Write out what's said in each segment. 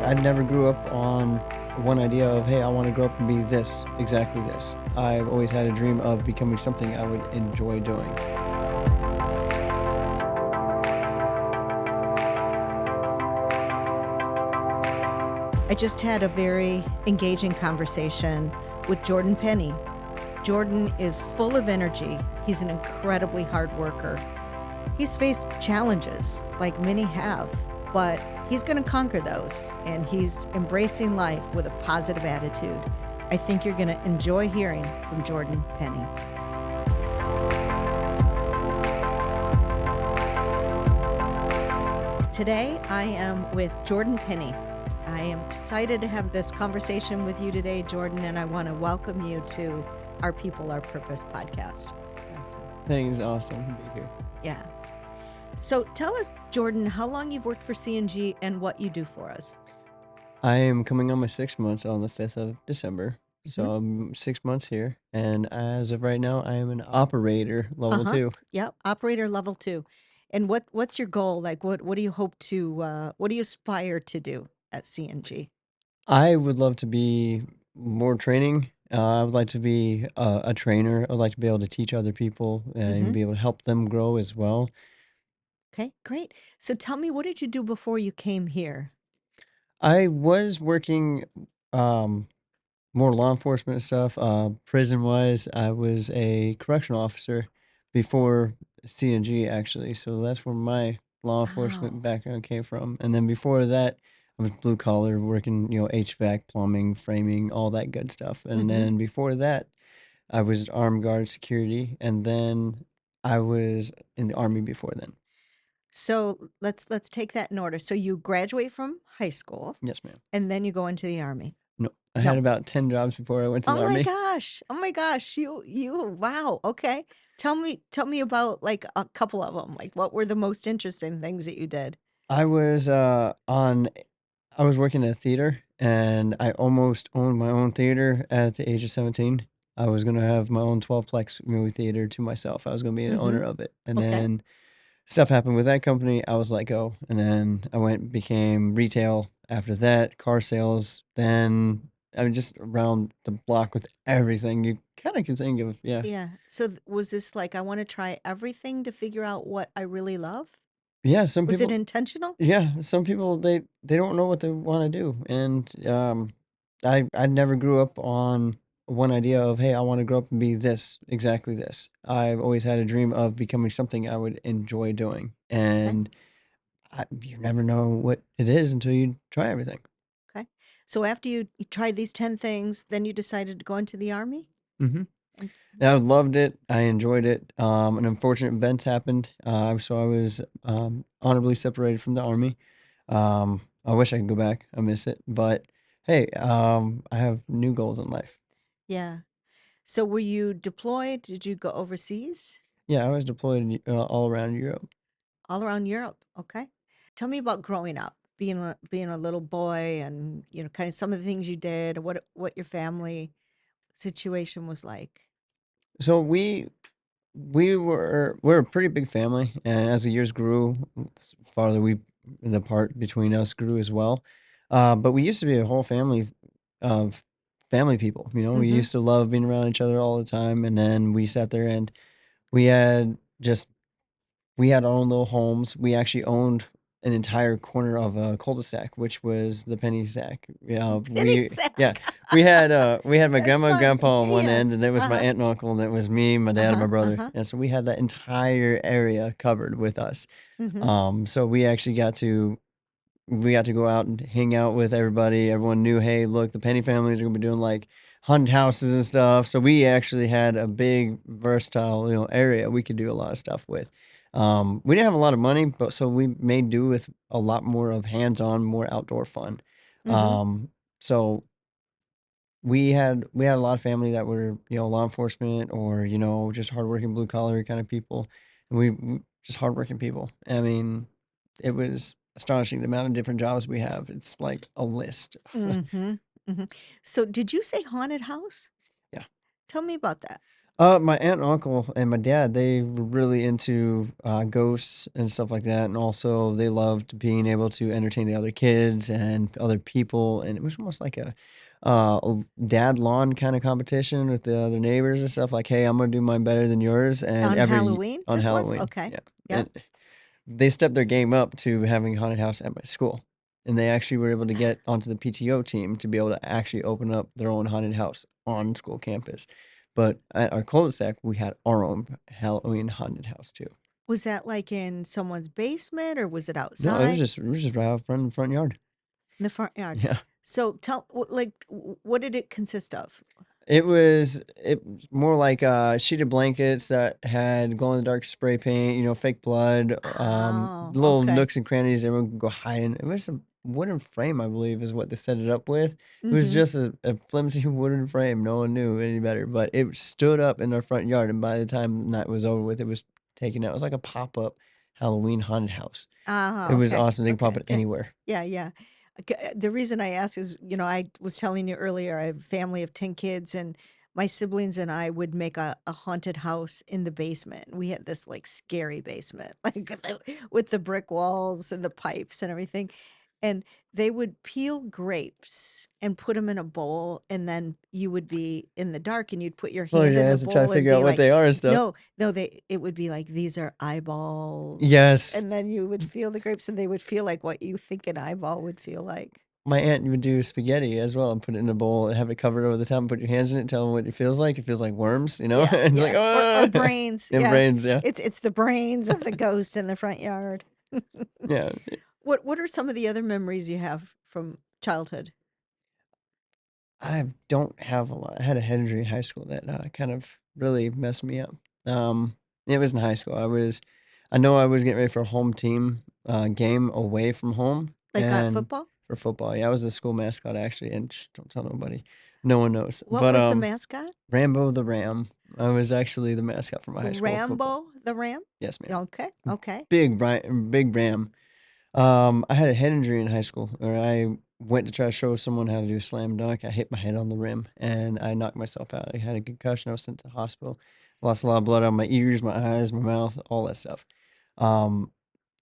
I never grew up on one idea of, hey, I want to grow up and be this, exactly this. I've always had a dream of becoming something I would enjoy doing. I just had a very engaging conversation with Jordan Penney. Jordan is full of energy. He's an incredibly hard worker. He's faced challenges like many have, but he's going to conquer those, and he's embracing life with a positive attitude. I think you're going to enjoy hearing from Jordan Penney. Today, I am with Jordan Penney. I am excited to have this conversation with you today, Jordan, and I want to welcome you to Our People, Our Purpose podcast. Thanks, awesome to be here. Yeah. So tell us, Jordan, how long you've worked for C&G and what you do for us. I am coming on my 6 months on the 5th of December. So Mhm. I'm 6 months here. And as of right now, I am an operator level 2. Yep, operator level 2. And what's your goal? Like, what do you hope to? What do you aspire to do at C&G? I would love to be more training. I would like to be a trainer. I'd like to be able to teach other people and Mhm. be able to help them grow as well. Okay, great. So tell me, what did you do before you came here? I was working um, more law enforcement stuff. Prison wise, I was a correctional officer before CNG actually. So that's where my law enforcement Wow. background came from. And then before that, I was blue collar working, HVAC, plumbing, framing, all that good stuff. And Mhm. then before that, I was armed guard security. And then I was in the army before then. So let's take that in order. So you graduate from high school Yes, ma'am. and then you go into the army. No, I had No. about 10 jobs before I went to Oh the my army. gosh. Oh my gosh. You wow. Okay. Tell me about like a couple of them. Like, what were the most interesting things that you did? I was I was working at a theater and I almost owned my own theater at the age of 17. I was going to have my own 12-plex movie theater to myself. I was going to be an owner Mhm. of it. And Okay. then stuff happened with that company. I was let go. And then I went and became retail after that, car sales. Then I mean, just around the block with everything you kind of can think of. Yeah. Yeah. So was this like, I want to try everything to figure out what I really love? Yeah. Was it intentional? Some people they don't know what they want to do, and I never grew up on one idea of, hey, I want to grow up and be this, exactly this. I've always had a dream of becoming something I would enjoy doing, Okay. and you never know what it is until you try everything. Okay. So after you tried these 10 things, then you decided to go into the army? hmm And And I loved it. I enjoyed it. An unfortunate events happened, so I was honorably separated from the army. I wish I could go back. I miss it, but hey, I have new goals in life. yeah. So were you deployed? Did you go overseas? Yeah, I was deployed all around Europe. All around Europe. Okay. Tell me about growing up, being a little boy, and kind of some of the things you did, what your family situation was like. So we're a pretty big family, and as the years grew, farther we the part between us grew as well. But we used to be a whole family of family people. We Mhm. used to love being around each other all the time, and then we sat there and we had just we had our own little homes. We actually owned an entire corner of a cul-de-sac, which was the penny sack. Penny Yeah, sack. we had my That's grandma and fun. grandpa on one Yeah. end, and it was my Uh-huh. aunt and uncle, and it was me, my dad, and my Uh-huh. brother. Uh-huh. And so we had that entire area covered with us. Mhm. So we got to go out and hang out with everybody. Everyone knew, hey, look, the Penny families are gonna be doing like haunted houses and stuff. So we actually had a big versatile, area we could do a lot of stuff with. We didn't have a lot of money, but so we made do with a lot more of hands-on, more outdoor fun. Mhm. So we had a lot of family that were, law enforcement or, just hardworking blue collar kind of people. And we just hardworking people. I mean, it was astonishing the amount of different jobs we have. It's like a list. Mhm. Mhm. So did you say haunted house? Yeah. Tell me about that. My aunt and uncle and my dad, they were really into ghosts and stuff like that, and also they loved being able to entertain the other kids and other people, and it was almost like a dad lawn kind of competition with the other neighbors and stuff. Like, hey, I'm gonna do mine better than yours, and On every Halloween, on this was? Halloween, Okay. yeah, Yep. and they stepped their game up to having a haunted house at my school, and they actually were able to get onto the PTO team to be able to actually open up their own haunted house on school campus. But at our cul-de-sac, we had our own Halloween haunted house too. Was that like in someone's basement or was it No, it was outside? just right out front yard. In the front yard. Yeah. So what did it consist of? It was more like sheeted blankets that had glow in the dark spray paint, fake blood, Oh, little okay. nooks and crannies everyone could go hide in. It was a wooden frame, I believe, is what they set it up with. It was Mm-hmm. just a flimsy wooden frame. No one knew any better, but it stood up in our front yard, and by the time the night was over with, it was taken out. It was like a pop-up Halloween haunted house. It Ah, was okay. awesome. They could pop Okay. it Okay. anywhere. Yeah, yeah. The reason I ask is, I was telling you earlier, I have a family of 10 kids, and my siblings and I would make a haunted house in the basement. We had this like scary basement, like with the brick walls and the pipes and everything. And they would peel grapes and put them in a bowl, and then you would be in the dark and you'd put your Close hand your in the eyes to try to bowl and figure out be what like, they are and stuff. no, no, it would be like, these are eyeballs. Yes. And then you would feel the grapes and they would feel like what you think an eyeball would feel like. My aunt would do spaghetti as well and put it in a bowl and have it covered over the top and put your hands in it, tell them what it feels like. It feels like worms, Yeah, and it's like, yeah. Or oh, brains. and Yeah. brains, yeah. It's the brains of the ghost in the front yard. Yeah. What are some of the other memories you have from childhood? I don't have a lot. I had a head injury in high school that kind of really messed me up. Um, it was in high school. I know I was getting ready for a home team game away from home Like and football? for football. Yeah, I was the school mascot actually, and don't tell nobody. No one knows. What But was the mascot? Rambo the Ram. I was actually the mascot for my high school football. Rambo the Ram? Yes, ma'am. Okay, okay. Big Ram. I had a head injury in high school, where I went to try to show someone how to do a slam dunk. I hit my head on the rim and I knocked myself out. I had a concussion. I was sent to the hospital. Lost a lot of blood out of my ears, my eyes, my mouth, all that stuff. Um,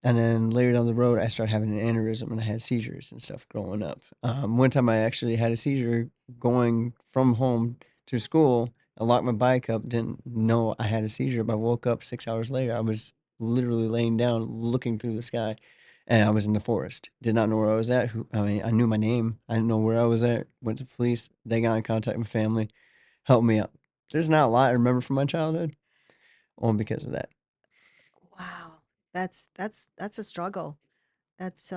and then later down the road, I started having an aneurysm and I had seizures and stuff growing up. One time I actually had a seizure going from home to school. I locked my bike up, didn't know I had a seizure, but I woke up 6 hours later. I was literally laying down looking through the sky and I was in the forest. Did not know where I was at. I knew my name. I didn't know where I was at. Went to police. They got in contact with family, helped me out. There's not a lot I remember from my childhood, only because of that. Wow. That's a struggle. That's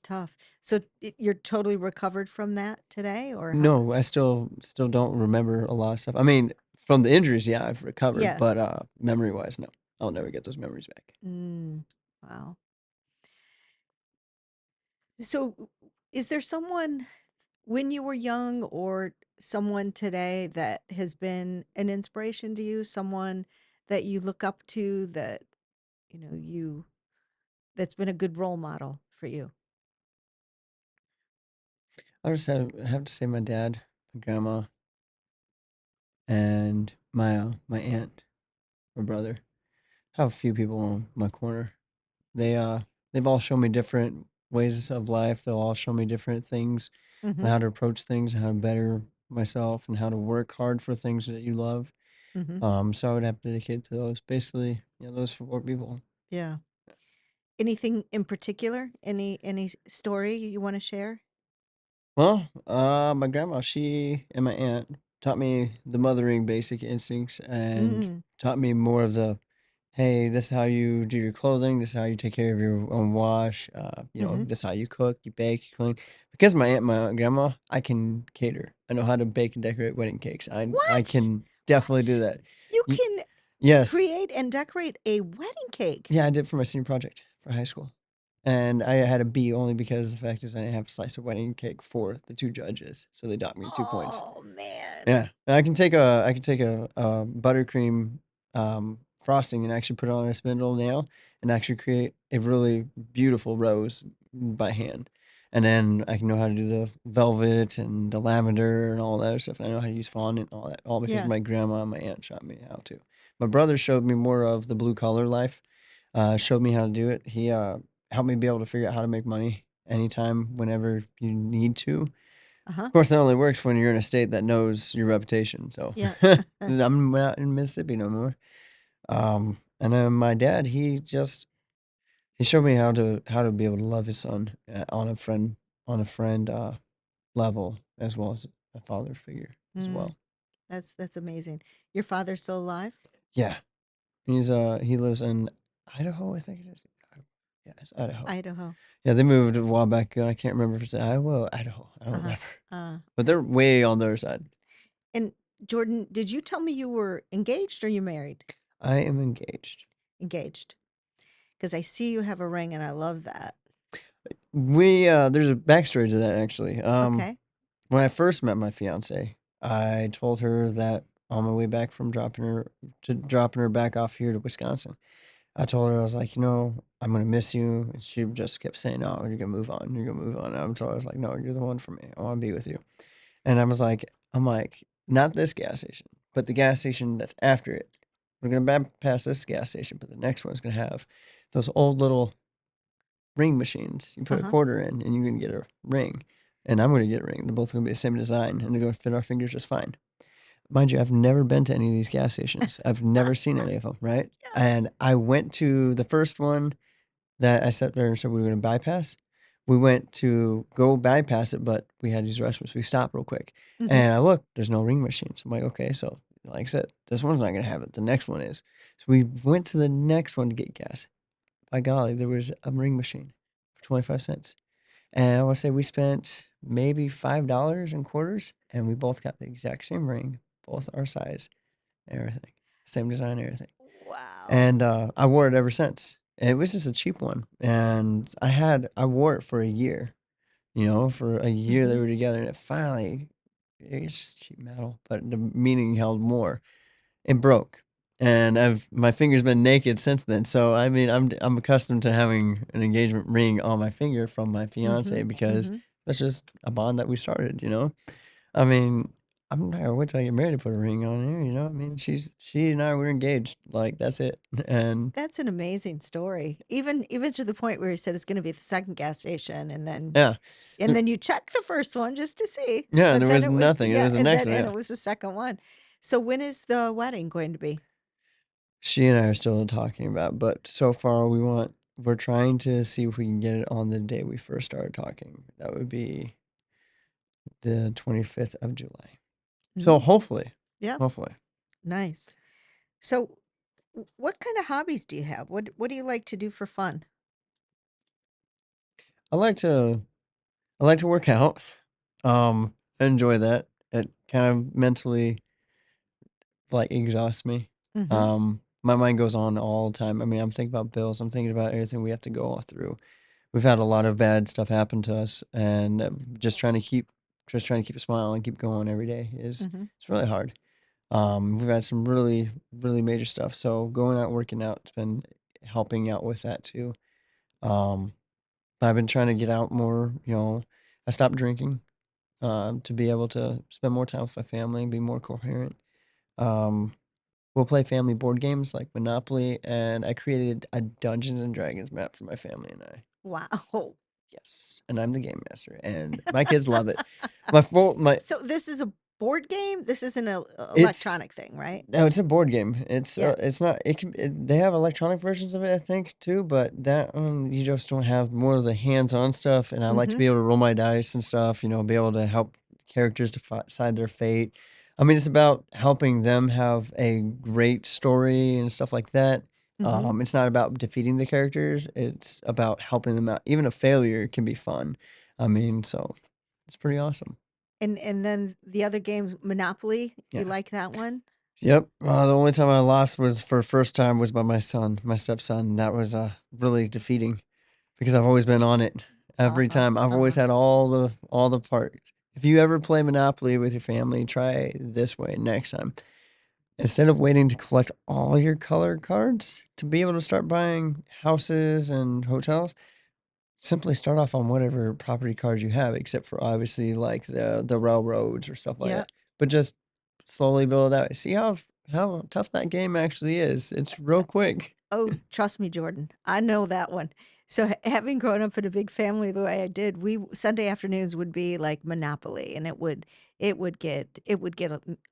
tough. So you're totally recovered from that today or how? No, I still don't remember a lot of stuff. I mean, from the injuries, yeah, I've recovered, Yeah. but memory wise, no. I'll never get those memories back. Mm, wow. So is there someone when you were young or someone today that has been an inspiration to you, someone that you look up to that, you that's been a good role model for you? I have to say my dad, my grandma, and my aunt, my brother. I have a few people in my corner. They they've all shown me different ways of life. They'll all show me different things on Mhm. how to approach things, how to better myself, and how to work hard for things that you love. Mhm. So I would have to dedicate to those. Basically, those four people. Yeah. Anything in particular? Any story you want to share? Well, my grandma, she and my aunt taught me the mothering basic instincts and Mm. taught me more of the, hey, this is how you do your clothing, this is how you take care of your own wash, Mhm. this is how you cook, you bake, you clean. Because my aunt, and my grandma, I can cater. I know how to bake and decorate wedding cakes. I What? can definitely do What? that. You Y- can yes, create and decorate a wedding cake. yeah, I did for my senior project for high school. And I had a B only because the fact is I didn't have a slice of wedding cake for the two judges, so they docked me 2 points. Oh man. Yeah, and I can take a buttercream frosting and actually put it on a spindle nail and actually create a really beautiful rose by hand. And then I can know how to do the velvet and the lavender and all that stuff. I know how to use fondant and all that, all because Yeah. my grandma and my aunt showed me how to. My brother showed me more of the blue collar life, showed me how to do it. He helped me be able to figure out how to make money anytime, whenever you need to. Uh-huh. Of course, that only works when you're in a state that knows your reputation. So Yeah. I'm not in Mississippi no more. And then my dad, he showed me how to be able to love his son on a friend level, as well as a father figure as Mm, well. that's amazing. Your father's still alive? Yeah, he lives in Idaho, I think it is. Yeah, it's Idaho. Idaho. Yeah, they moved a while back. I can't remember if it's Iowa or Idaho. I don't Uh-huh. remember, Uh, but they're way on the other side. and Jordan, did you tell me you were engaged or you married? I am engaged. Engaged. Because I see you have a ring and I love that. We there's a backstory to that actually. Okay. When I first met my fiance, I told her that on my way back from dropping her back off here to Wisconsin. I told her, I was like, I'm gonna miss you. And she just kept saying, no, you're gonna move on. You're gonna move on. I was like, no, you're the one for me. I want to be with you. And I'm like, not this gas station, but the gas station that's after it. We're gonna bypass this gas station, but the next one's gonna have those old little ring machines. You put a Uh-huh. quarter in, and you can get a ring. And I'm gonna get a ring. They're both gonna be the same design, and they're gonna fit our fingers just fine. Mind you, I've never been to any of these gas stations. I've never seen any of them, right? Yeah. And I went to the first one that I sat there and said we were going to bypass. We went to go bypass it, but we had these restrooms. We stopped real quick. Mm-hmm. And I looked, there's no ring machines. I'm like, okay, so like I said, this one's not going to have it. The next one is. So we went to the next one to get gas. By golly, there was a ring machine for 25 cents. And I want to say we spent maybe $5 in quarters, and we both got the exact same ring, both our size, everything, same design, everything. Wow. And I wore it ever since. And it was just a cheap one, and I wore it for a year. For a year they Mm-hmm. were together, and it's just cheap metal, but the meaning held more. It broke, and I've my finger's been naked since then. So I mean, I'm accustomed to having an engagement ring on my finger from my Mm-hmm. fiance because Mm-hmm. that's just a bond that we started. I mean, I'm not gonna wait till I get married to put a ring on her. I mean, she and I were engaged, like that's it. And That's an amazing story. Even to the point where he said it's going to be the second gas station, and then yeah, and then you check the first one just to see, yeah, and but there then was it was nothing. It yeah, was the and next then one, and yeah. it was the second one. So when is the wedding going to be? She and I are still talking about, but so far we're trying to see if we can get it on the day we first started talking. That would be the 25th of July. So Mm, hopefully, yeah, hopefully. nice. So what kind of hobbies do you have? What do you like to do for fun? I like to I like to work out. I enjoy that. It kind of mentally like exhausts me. Mm-hmm. My mind goes on all the time. I mean, I'm thinking about bills. I'm thinking about everything we have to go through. We've had a lot of bad stuff happen to us, and just trying to keep a smile and keep going every day is Mm-hmm. it's really hard. We've had some really really major stuff. So going out working out has been helping out with that too. Um, I've been trying to get out more. I stopped drinking to be able to spend more time with my family and be more coherent. Um, we'll play family board games like Monopoly, and I created a Dungeons and Dragons map for my family and I. Wow. Yes, and I'm the game master, and my kids love it. My So this is a board game? This isn't an it's electronic thing, right? no, it's a board game. It's Yeah. it's not. They have electronic versions of it, I think, too. But that one you just don't have more of the hands-on stuff. And I like to Mm-hmm. be able to roll my dice and stuff. Be able to help characters decide their fate. I mean, it's about helping them have a great story and stuff like that. Mm-hmm. It's not about defeating the characters. It's about helping them out. Even a failure can be fun. I mean, so it's pretty awesome. And then the other game, Monopoly, you Yeah. like that one? Yep. The only time I lost was for first time was by my son, my stepson. That was really defeating because I've always been on it every Uh-huh. time. I've always Uh-huh. had all the parts. If you ever play Monopoly with your family, try this way next time. Instead of waiting to collect all your color cards to be able to start buying houses and hotels, simply start off on whatever property cards you have, except for obviously like the railroads or stuff like Yeah. that. But just slowly build it out. See how tough that game actually is. It's real quick. Oh, trust me, Jordan. I know that one. So having grown up in a big family the way I did, we Sunday afternoons would be like Monopoly, and it would get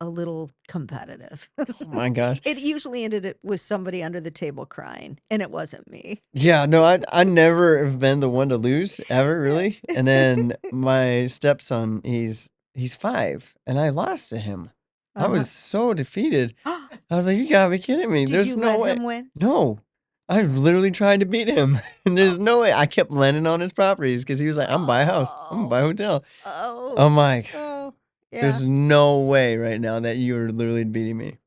a little competitive. Oh my gosh. It usually ended it with somebody under the table crying, and it wasn't me. Yeah, no, I never have been the one to lose ever, really. And then my stepson, he's 5, and I lost to him. I Uh-huh. was so defeated. I was like, "You gotta be kidding me! Did There's you no let way." him win? No, I literally tried to beat him, and Oh, there's no way. I kept landing on his properties because he was like, "I'm gonna buy a house. I'm gonna buy a oh, hotel." oh, I'm like, oh, yeah. "There's no way right now that you are literally beating me."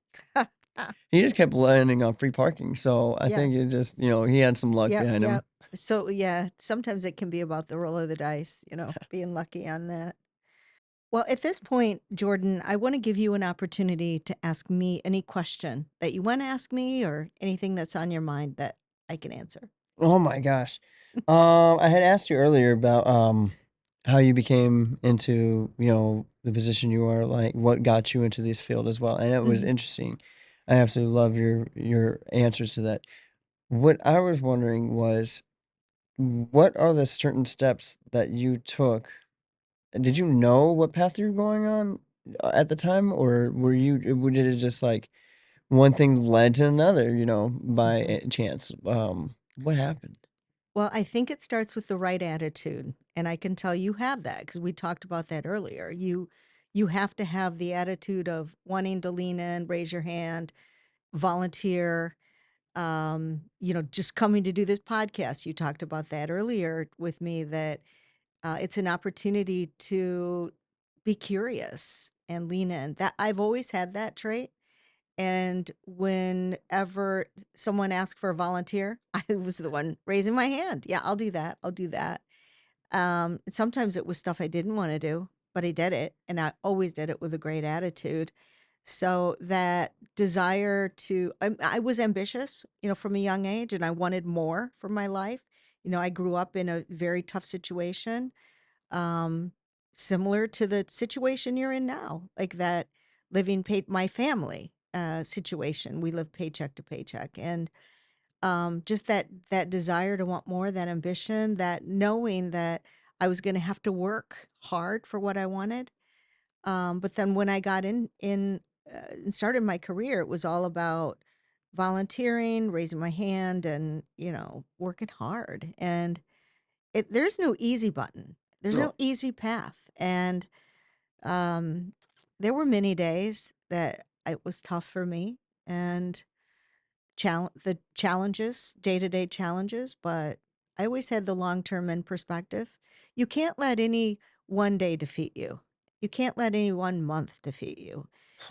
He just kept landing on free parking, so I Yeah. think it just, he had some luck Yep, behind him. yep. So, yeah, sometimes it can be about the roll of the dice, being lucky on that. Well, at this point, Jordan, I want to give you an opportunity to ask me any question that you want to ask me or anything that's on your mind that I can answer. Oh my gosh. I had asked you earlier about how you became into, the position you are, like what got you into this field as well. And it was Mhm, interesting. I absolutely love your answers to that. What I was wondering was what are the certain steps that you took? Did you know what path you were going on at the time, or did it just like one thing led to another, by mhm. chance? What happened? Well, I think it starts with the right attitude, and I can tell you have that because we talked about that earlier. You have to have the attitude of wanting to lean in, raise your hand, volunteer, just coming to do this podcast. You talked about that earlier with me that it's an opportunity to be curious and lean in. That I've always had that trait. And whenever someone asked for a volunteer, I was the one raising my hand. Yeah, I'll do that. I'll do that. Sometimes it was stuff I didn't want to do, but I did it. And I always did it with a great attitude. So that desire I was ambitious, from a young age, and I wanted more for my life. I grew up in a very tough situation, um, similar to the situation you're in now, like that my family situation. We live paycheck to paycheck, and just that desire to want more, that ambition, that knowing that I was going to have to work hard for what I wanted. But then when I got and started my career, it was all about volunteering, raising my hand, and working hard. And there's no easy button. There's no No. easy path. And um, there were many days that it was tough for me and the challenges, day to day challenges. But I always had the long term in perspective. You can't let any one day defeat you. You can't let any 1 month defeat you.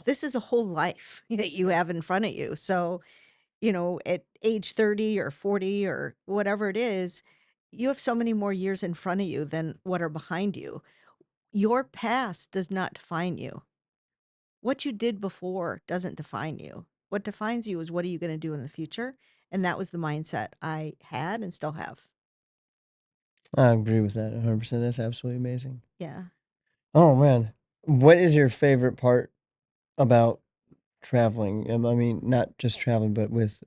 This is a whole life that you have in front of you. So, at age 30 or 40 or whatever it is, you have so many more years in front of you than what are behind you. Your past does not define you. What you did before doesn't define you. What defines you is what are you going to do in the future? And that was the mindset I had and still have. I agree with that 100%. That's absolutely amazing. Yeah. Oh man, what is your favorite part about traveling? I mean, not just traveling, but with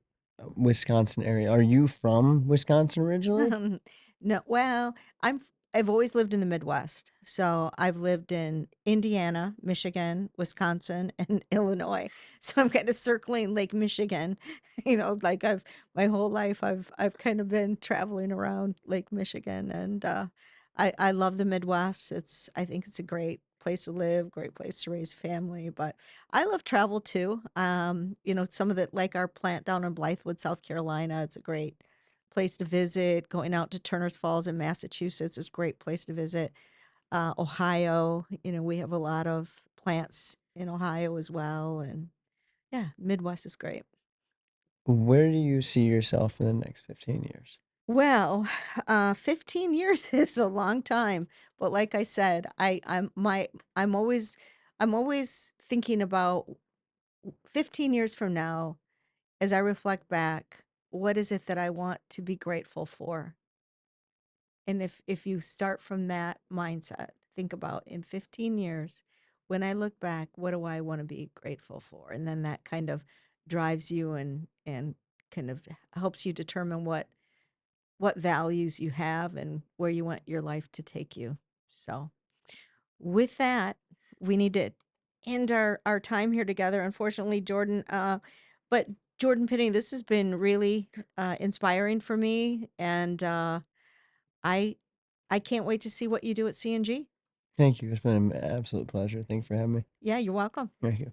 Wisconsin area. Are you from Wisconsin originally? No, well, I've always lived in the Midwest. So I've lived in Indiana, Michigan, Wisconsin, and Illinois. So I'm kind of circling Lake Michigan. Like I've my whole life I've kind of been traveling around Lake Michigan, and I love the Midwest. I think it's a great place to live, great place to raise family, but I love travel too. Some of the like our plant down in Blythewood, South Carolina, it's a great place to visit. Going out to Turner's Falls in Massachusetts is a great place to visit. Ohio, we have a lot of plants in Ohio as well. And yeah, Midwest is great. Where do you see yourself in the next 15 years? Well, 15 years is a long time, but like I said, I'm always thinking about 15 years from now as I reflect back, what is it that I want to be grateful for? And if you start from that mindset, think about in 15 years, when I look back, what do I want to be grateful for? And then that kind of drives you and kind of helps you determine what values you have and where you want your life to take you. So, with that, we need to end our time here together. Unfortunately, Jordan, but Jordan Penny, this has been really inspiring for me, and I I can't wait to see what you do at CNG. Thank you. It's been an absolute pleasure. Thanks for having me. Yeah, you're welcome. Thank you.